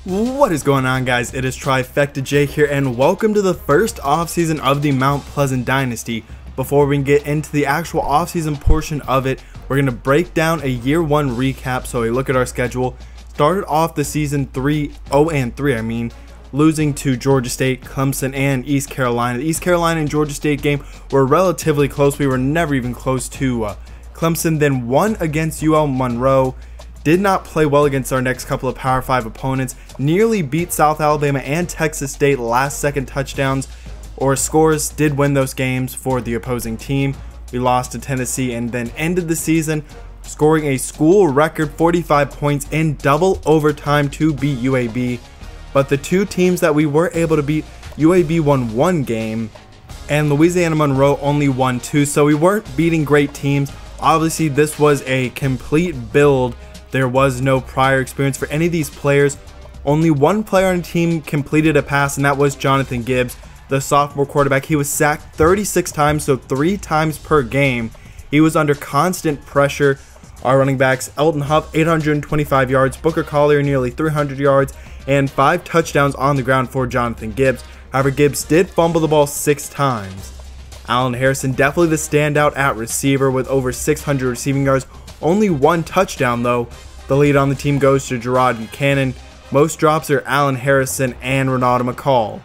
What is going on, guys? It is Trifecta Jake here, and welcome to the first offseason of the Mount Pleasant Dynasty. Before we can get into the actual offseason portion of it, we're going to break down a year one recap. So a look at our schedule. Started off the season 0-3, losing to Georgia State, Clemson, and East Carolina. The East Carolina and Georgia State game were relatively close. We were never even close to Clemson. Then won against UL Monroe. Did not play well against our next couple of Power 5 opponents. Nearly beat South Alabama and Texas State last second touchdowns or scores. Did win those games for the opposing team. We lost to Tennessee and then ended the season scoring a school record 45 points in double overtime to beat UAB. But the two teams that we were able to beat, UAB won one game and Louisiana Monroe only won two. So we weren't beating great teams. Obviously this was a complete build. There was no prior experience for any of these players. Only one player on the team completed a pass, and that was Jonathan Gibbs, the sophomore quarterback. He was sacked 36 times, so 3 times per game. He was under constant pressure. Our running backs, Elton Huff, 825 yards, Booker Collier, nearly 300 yards, and 5 touchdowns on the ground for Jonathan Gibbs. However, Gibbs did fumble the ball 6 times. Allen Harrison, definitely the standout at receiver with over 600 receiving yards. Only 1 touchdown though. The lead on the team goes to Gerard Buchanan. Most drops are Allen Harrison and Renata McCall.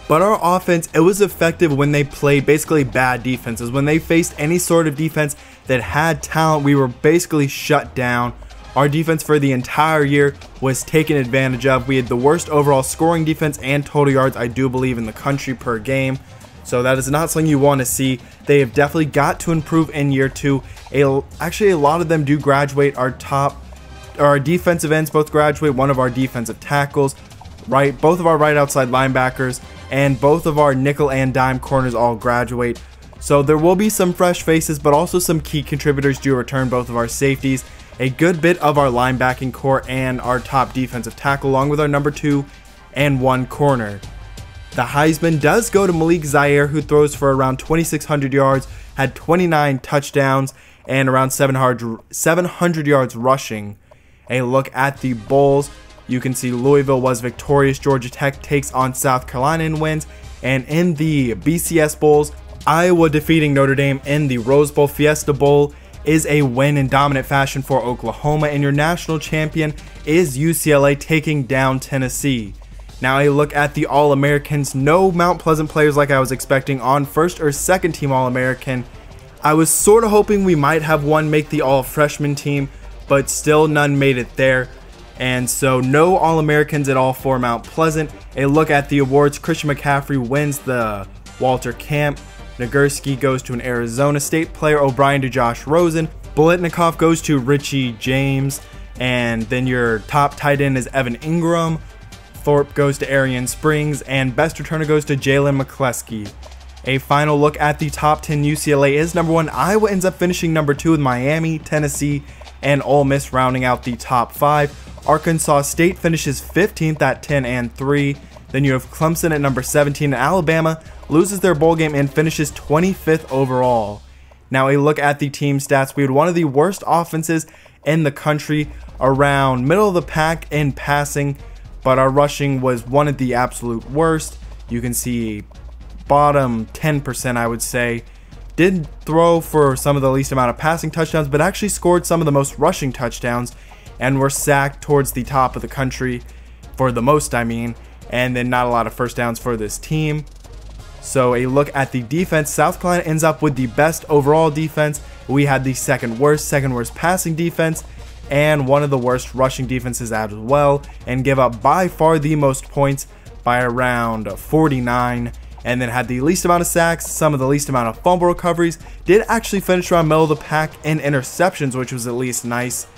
But our offense, it was effective when they played basically bad defenses. When they faced any sort of defense that had talent, we were basically shut down. Our defense for the entire year was taken advantage of. We had the worst overall scoring defense and total yards, I do believe, in the country per game. So that is not something you want to see. They have definitely got to improve in year 2. Actually, a lot of them do graduate. Our defensive ends both graduate. One of our defensive tackles, both of our right outside linebackers, and both of our nickel and dime corners all graduate. So there will be some fresh faces, but also some key contributors do return. Both of our safeties, a good bit of our linebacking core, and our top defensive tackle, along with our number 2 and 1 corner. The Heisman does go to Malik Zaire, who throws for around 2,600 yards, had 29 touchdowns, and around 700 yards rushing. A look at the Bulls. You can see Louisville was victorious. Georgia Tech takes on South Carolina and wins. And in the BCS Bowls, Iowa defeating Notre Dame in the Rose Bowl. Fiesta Bowl is a win in dominant fashion for Oklahoma. And your national champion is UCLA taking down Tennessee. Now a look at the All-Americans. No Mount Pleasant players like I was expecting on first or second team All-American. I was sort of hoping we might have one make the All-Freshman team, but still none made it there. And so no All-Americans at all for Mount Pleasant. A look at the awards. Christian McCaffrey wins the Walter Camp. Nagurski goes to an Arizona State player. O'Brien to Josh Rosen. Bolitnikoff goes to Richie James. And then your top tight end is Evan Ingram. Thorpe goes to Arian Springs, and best returner goes to Jalen McCleskey. A final look at the top 10. UCLA is number 1. Iowa ends up finishing number 2 with Miami, Tennessee, and Ole Miss rounding out the top 5. Arkansas State finishes 15th at 10-3. Then you have Clemson at number 17, and Alabama loses their bowl game and finishes 25th overall. Now a look at the team stats. We had one of the worst offenses in the country, around middle of the pack in passing, but our rushing was one of the absolute worst. You can see bottom 10%, I would say. Did throw for some of the least amount of passing touchdowns, but actually scored some of the most rushing touchdowns, and were sacked towards the top of the country for the most, and then not a lot of first downs for this team. So a look at the defense. South Carolina ends up with the best overall defense. We had the second worst passing defense, and one of the worst rushing defenses as well, and give up by far the most points by around 49, and then had the least amount of sacks, some of the least amount of fumble recoveries. Did actually finish around middle of the pack in interceptions, which was at least nice.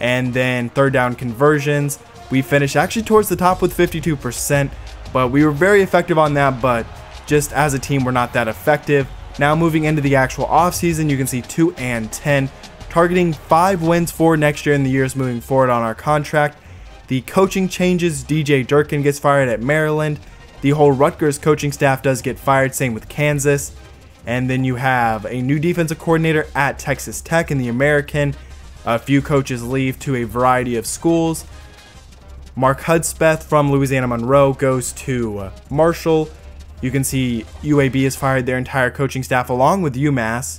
And then third down conversions, we finished actually towards the top with 52%, but we were very effective on that, but just as a team we're not that effective. Now moving into the actual offseason, you can see 2-10. Targeting 5 wins for next year in the years moving forward on our contract. The coaching changes. DJ Durkin gets fired at Maryland. The whole Rutgers coaching staff does get fired, same with Kansas. And then you have a new defensive coordinator at Texas Tech in the American. A few coaches leave to a variety of schools. Mark Hudspeth from Louisiana Monroe goes to Marshall. You can see UAB has fired their entire coaching staff along with UMass.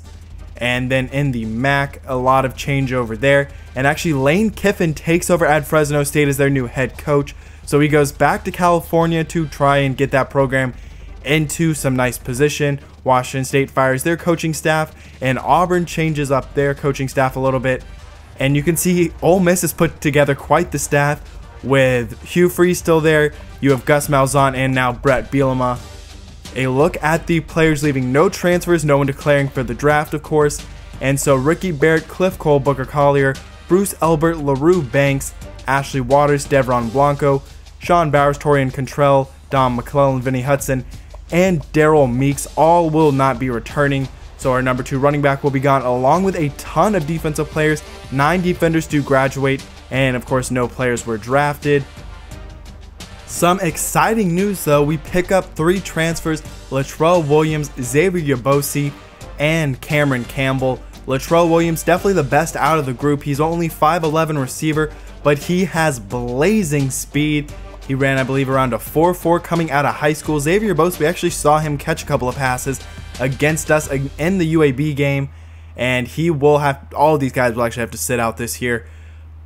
And then in the MAC, a lot of changeover there. And actually Lane Kiffin takes over at Fresno State as their new head coach. So he goes back to California to try and get that program into some nice position. Washington State fires their coaching staff, and Auburn changes up their coaching staff a little bit. And you can see Ole Miss has put together quite the staff with Hugh Freeze still there. You have Gus Malzahn and now Brett Bielema. A look at the players leaving: no transfers, no one declaring for the draft, of course. And so Ricky Barrett, Cliff Cole, Booker Collier, Bruce Elbert, LaRue Banks, Ashley Waters, Devron Blanco, Sean Bowers, Torian Contrell, Dom McClellan, Vinny Hudson, and Daryl Meeks all will not be returning. So our number 2 running back will be gone, along with a ton of defensive players. 9 defenders do graduate, and of course no players were drafted. Some exciting news though: we pick up 3 transfers: Latrell Williams, Xavier Yabosi, and Cameron Campbell. Latrell Williams definitely the best out of the group. He's only 5'11" receiver, but he has blazing speed. He ran, I believe, around a 4.4 coming out of high school. Xavier Yabosi, we actually saw him catch a couple of passes against us in the UAB game, and he will have, all of these guys will actually have to sit out this year.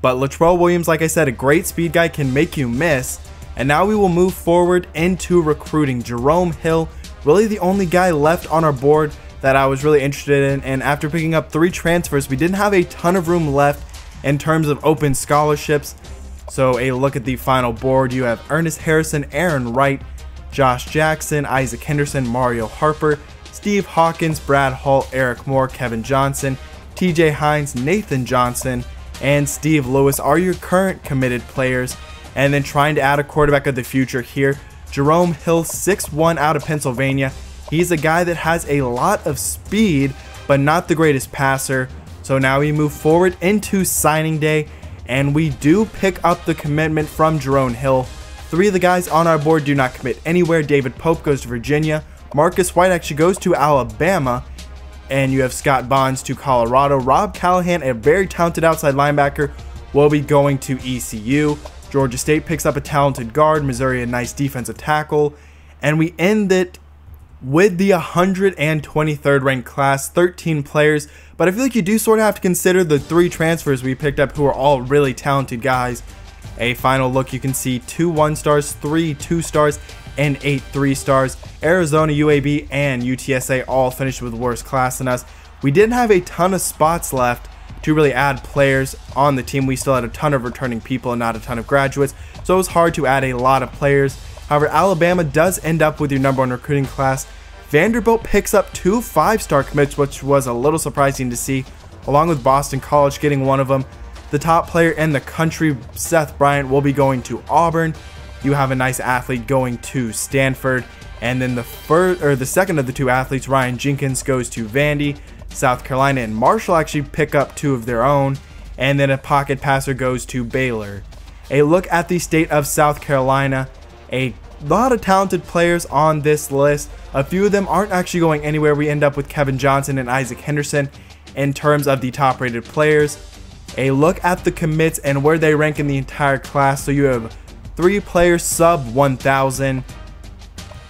But Latrell Williams, like I said, a great speed guy, can make you miss. And now we will move forward into recruiting. Jerome Hill, really the only guy left on our board that I was really interested in. And after picking up 3 transfers, we didn't have a ton of room left in terms of open scholarships. So a look at the final board: you have Ernest Harrison, Aaron Wright, Josh Jackson, Isaac Henderson, Mario Harper, Steve Hawkins, Brad Hall, Eric Moore, Kevin Johnson, TJ Hines, Nathan Johnson, and Steve Lewis are your current committed players. And then trying to add a quarterback of the future here: Jerome Hill, 6'1" out of Pennsylvania. He's a guy that has a lot of speed, but not the greatest passer. So now we move forward into signing day, and we do pick up the commitment from Jerome Hill. 3 of the guys on our board do not commit anywhere. David Pope goes to Virginia. Marcus White actually goes to Alabama. And you have Scott Bonds to Colorado. Rob Callahan, a very talented outside linebacker, will be going to ECU. Georgia State picks up a talented guard. Missouri, a nice defensive tackle. And we end it with the 123rd ranked class, 13 players. But I feel like you do sort of have to consider the 3 transfers we picked up, who are all really talented guys. A final look: you can see 2 1-stars, 3 2-stars, and 8 3-stars. Arizona, UAB, and UTSA all finished with worse class than us. We didn't have a ton of spots left to really add players on the team. We still had a ton of returning people and not a ton of graduates, so it was hard to add a lot of players. However, Alabama does end up with your number 1 recruiting class. Vanderbilt picks up 2 5-star commits, which was a little surprising to see, along with Boston College getting one of them. The top player in the country, Seth Bryant, will be going to Auburn. You have a nice athlete going to Stanford. And then the second of the 2 athletes, Ryan Jenkins, goes to Vandy. South Carolina and Marshall actually pick up 2 of their own. And then a pocket passer goes to Baylor. A look at the state of South Carolina: a lot of talented players on this list. A few of them aren't actually going anywhere. We end up with Kevin Johnson and Isaac Henderson in terms of the top rated players. A look at the commits and where they rank in the entire class: so you have 3 players sub 1,000,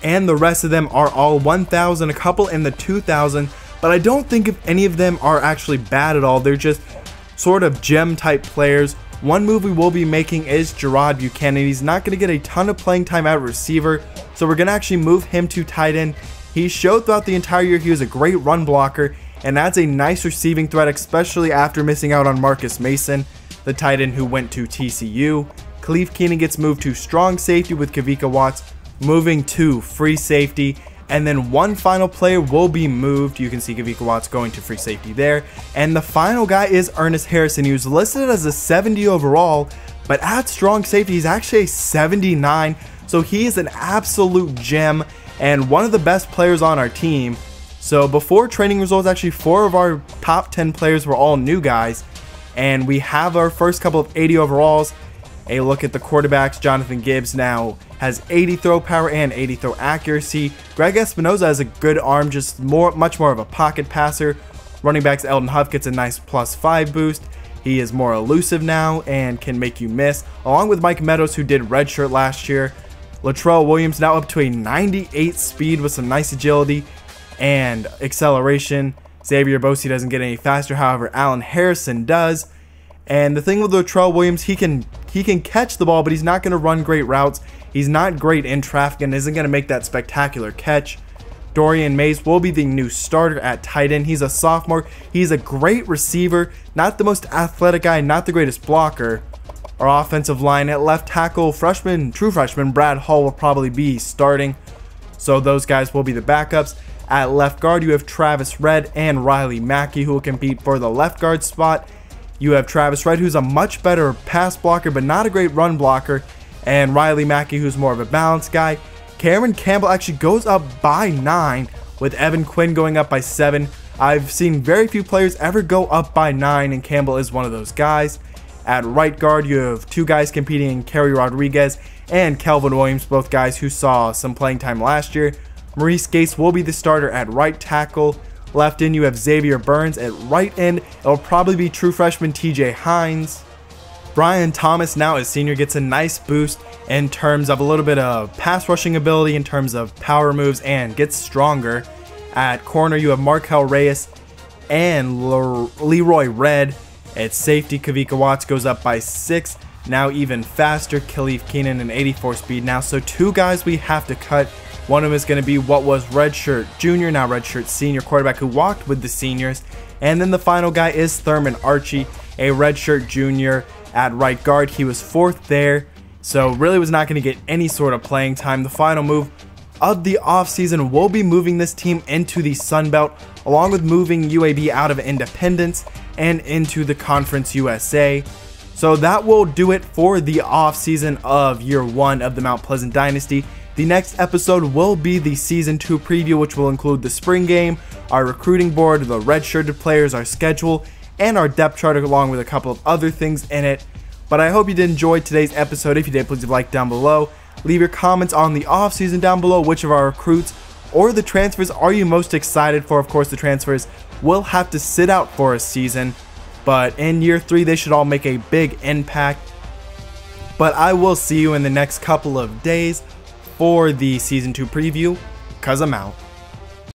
and the rest of them are all 1,000, a couple in the 2,000, but I don't think if any of them are actually bad at all. They're just sort of gem type players. One move we will be making is Gerard Buchanan. He's not going to get a ton of playing time at receiver, so we're going to actually move him to tight end. He showed throughout the entire year he was a great run blocker, and that's a nice receiving threat, especially after missing out on Marcus Mason, the tight end who went to TCU. Khalif Keenan gets moved to strong safety, with Kavika Watts moving to free safety. And then one final player will be moved. You can see Kavika Watts going to free safety there. And the final guy is Ernest Harrison. He was listed as a 70 overall, but at strong safety, he's actually a 79. So he is an absolute gem and one of the best players on our team. So before training results, actually 4 of our top 10 players were all new guys. And we have our first couple of 80 overalls. A look at the quarterbacks: Jonathan Gibbs now has 80 throw power and 80 throw accuracy. Greg Espinoza has a good arm, just much more of a pocket passer. Running backs: Eldon Huff gets a nice +5 boost. He is more elusive now and can make you miss, along with Mike Meadows, who did redshirt last year. Latrell Williams now up to a 98 speed with some nice agility and acceleration. Xavier Bosse doesn't get any faster, however Allen Harrison does. And the thing with Latrell Williams, he can catch the ball, but he's not going to run great routes. He's not great in traffic and isn't going to make that spectacular catch. Dorian Mays will be the new starter at tight end. He's a sophomore. He's a great receiver, not the most athletic guy, not the greatest blocker. Our offensive line at left tackle, true freshman Brad Hall will probably be starting. So those guys will be the backups. At left guard, you have Travis Redd and Riley Mackey, who will compete for the left guard spot. You have Travis Redd, who's a much better pass blocker, but not a great run blocker. And Riley Mackey, who's more of a balanced guy. Cameron Campbell actually goes up by 9, with Evan Quinn going up by 7. I've seen very few players ever go up by 9, and Campbell is one of those guys. At right guard, you have two guys competing in Kerry Rodriguez and Kelvin Williams, both guys who saw some playing time last year. Maurice Gates will be the starter at right tackle. Left end, you have Xavier Burns. At right end, it'll probably be true freshman TJ Hines. Brian Thomas, now as senior, gets a nice boost in terms of a little bit of pass rushing ability, in terms of power moves, and gets stronger. At corner, you have Markel Reyes and Leroy Red. At safety, Kavika Watts goes up by 6. Now even faster, Khalif Keenan, an 84 speed now. So two guys we have to cut. One of them is going to be what was redshirt junior, now redshirt senior quarterback who walked with the seniors. And then the final guy is Thurman Archie, a redshirt junior at right guard. He was 4th there, so really was not going to get any sort of playing time. The final move of the offseason will be moving this team into the Sun Belt, along with moving UAB out of Independence and into the Conference USA. So that will do it for the offseason of year 1 of the Mount Pleasant Dynasty. The next episode will be the Season 2 preview, which will include the spring game, our recruiting board, the redshirted players, our schedule, and our depth chart, along with a couple of other things in it. But I hope you did enjoy today's episode. If you did, please leave a like down below. Leave your comments on the offseason down below. Which of our recruits or the transfers are you most excited for? Of course, the transfers will have to sit out for a season, but in year 3, they should all make a big impact. But I will see you in the next couple of days for the Season 2 preview, 'cause I'm out.